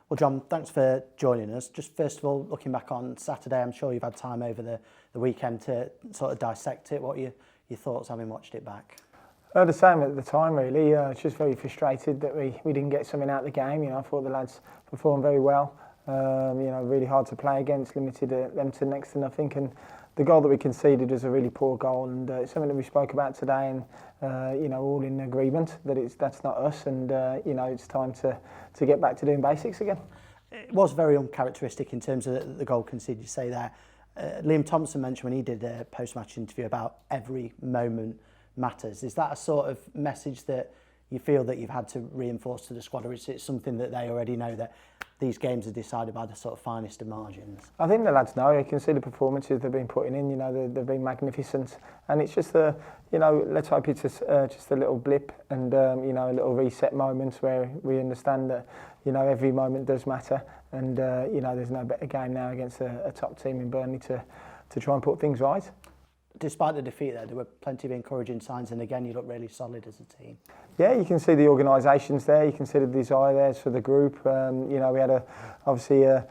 Well, John, thanks for joining us. Just first of all, looking back on Saturday, I'm sure you've had time over the weekend to sort of dissect it. What are your thoughts having watched it back? The same at the time, really. Just very frustrated that we didn't get something out of the game. I thought the lads performed very well. Really hard to play against, limited them to next to nothing. And the goal that we conceded was a really poor goal, and it's something that we spoke about today. And all in agreement that that's not us, and it's time to get back to doing basics again. It was very uncharacteristic in terms of the goal conceded. You say there. Liam Thompson mentioned when he did a post-match interview about every moment matters. Is that a sort of message that you feel that you've had to reinforce to the squad, or is it something that they already know that these games are decided by the sort of finest of margins? I think the lads know. You can see the performances they've been putting in. They've been magnificent, and it's just let's hope it's just a little blip and a little reset moment where we understand that every moment does matter, and there's no better game now against a top team in Burnley to try and put things right. Despite the defeat there were plenty of encouraging signs, and again, you look really solid as a team. Yeah, you can see the organisation's there, you can see the desire there for the group. We had obviously a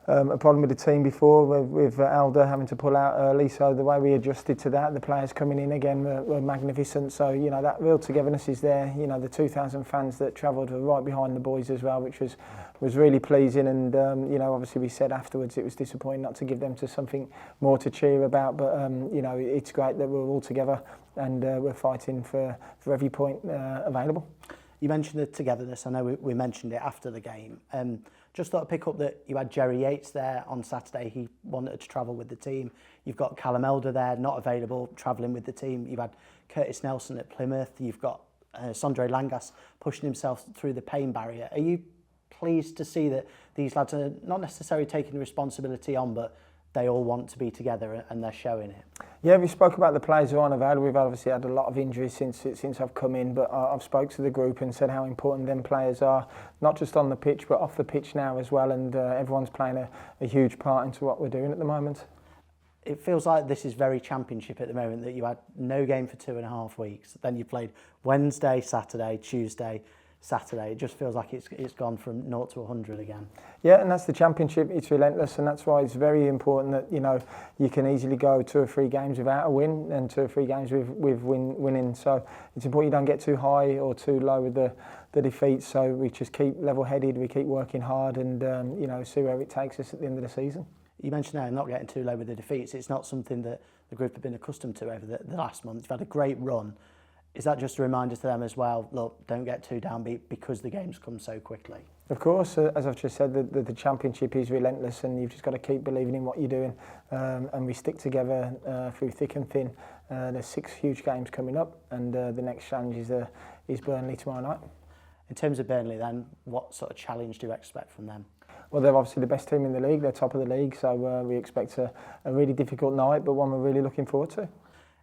problem with the team before with Alder having to pull out early, so the way we adjusted to that, the players coming in again were magnificent, so that real togetherness is there. The 2,000 fans that travelled were right behind the boys as well, which was really pleasing, and obviously we said afterwards it was disappointing not to give them to something more to cheer about, but it's great that we're all together and we're fighting for every point available. You mentioned the togetherness. I know we mentioned it after the game. Just thought I'd pick up that you had Jerry Yates there on Saturday. He wanted to travel with the team. You've got Callum Elder there, not available, travelling with the team. You've had Curtis Nelson at Plymouth. You've got Sondre Langas pushing himself through the pain barrier. Are you pleased to see that these lads are not necessarily taking the responsibility on, but they all want to be together and they're showing it? Yeah, we spoke about the players who aren't available. We've obviously had a lot of injuries since I've come in, but I've spoke to the group and said how important them players are, not just on the pitch, but off the pitch now as well, and everyone's playing a huge part into what we're doing at the moment. It feels like this is very Championship at the moment, that you had no game for 2.5 weeks. Then you played Wednesday, Saturday, Tuesday, Saturday. It just feels like it's gone from 0 to 100 again. Yeah, and that's the Championship. It's relentless, and that's why it's very important that you can easily go 2 or 3 games without a win and 2 or 3 games with winning. So it's important you don't get too high or too low with the defeats. So we just keep level-headed, we keep working hard, and see where it takes us at the end of the season. You mentioned now not getting too low with the defeats. It's not something that the group have been accustomed to over the last month. You've had a great run. Is that just a reminder to them as well, look, don't get too downbeat because the games come so quickly? Of course, as I've just said, the Championship is relentless, and you've just got to keep believing in what you're doing, and we stick together through thick and thin. There's 6 huge games coming up, and the next challenge is Burnley tomorrow night. In terms of Burnley then, what sort of challenge do you expect from them? Well, they're obviously the best team in the league, they're top of the league, so we expect a really difficult night, but one we're really looking forward to.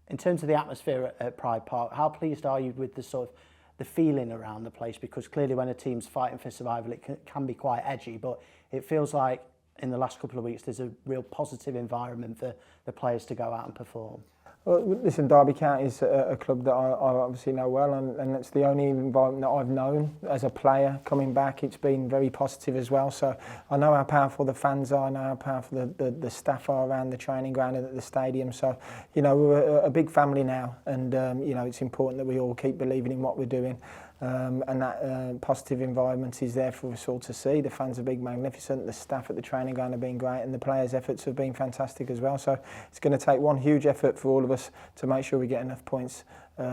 In terms of the atmosphere at Pride Park, how pleased are you with the feeling around the place? Because clearly when a team's fighting for survival, it can be quite edgy, but it feels like in the last couple of weeks there's a real positive environment for the players to go out and perform. Well, listen, Derby County is a club that I obviously know well, and it's the only environment that I've known as a player coming back. It's been very positive as well, so I know how powerful the fans are, I know how powerful the staff are around the training ground and at the stadium, so we're a big family now, and it's important that we all keep believing in what we're doing. And that positive environment is there for us all to see. The fans have been magnificent, the staff at the training ground have been great, and the players' efforts have been fantastic as well. So it's going to take one huge effort for all of us to make sure we get enough points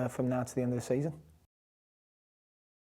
from now to the end of the season.